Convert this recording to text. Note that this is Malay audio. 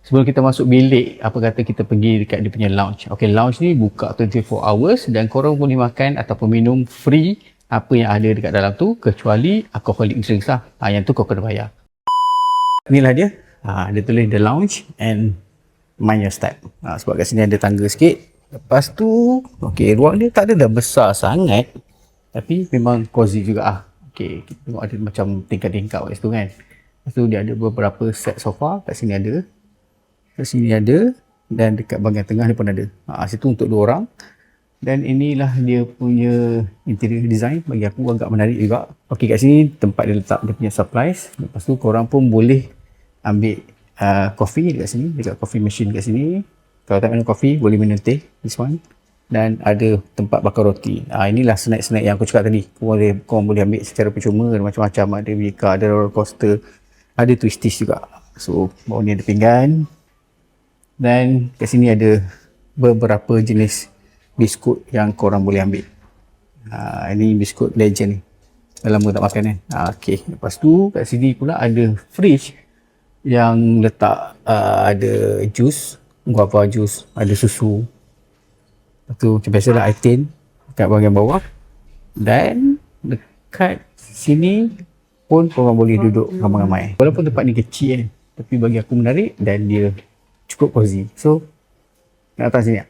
Sebelum kita masuk bilik, apa kata kita pergi dekat dia punya lounge. Okay, lounge ni buka 24 hours dan korang boleh makan ataupun minum free apa yang ada dekat dalam tu kecuali alcoholic drinks lah. Yang tu kau kena bayar. Inilah dia. Dia tulis the lounge and mind your step. Sebab kat sini ada tangga sikit. Lepas tu, okay, ruang dia tak ada dah besar sangat. Tapi memang cozy juga . Okay, kita tengok ada macam tingkat-tingkat kat situ kan. Lepas tu dia ada beberapa set sofa. Kat sini ada. Kat sini ada. Dan dekat bahagian tengah dia pun ada. Situ untuk 2 orang. Dan inilah dia punya interior design. Bagi aku agak menarik juga. Okay, kat sini tempat dia letak dia punya supplies. Lepas tu korang pun boleh ambil coffee dekat sini. Dekat coffee machine kat sini. Kalau tak minum coffee, boleh minum teh. This one. Dan ada tempat bakar roti. Inilah snack-snack yang aku cakap tadi. Korang boleh ambil secara percuma. Ada macam-macam. Ada Vika, ada roller coaster. Ada twisties juga. So, bawah ni ada pinggan. Dan kat sini ada beberapa jenis biskut yang korang boleh ambil. Ini biskut legend ni. Dah lama tak makan kan. Okay. Lepas tu kat sini pula ada fridge yang letak ada jus, guava jus, ada susu. Lepas tu macam biasalah itin kat bahagian bawah. Dan dekat sini pun korang boleh duduk ramai-ramai. Walaupun tempat ni kecil kan, tapi bagi aku menarik dan dia cukup cozy. So, nak datang sini tak?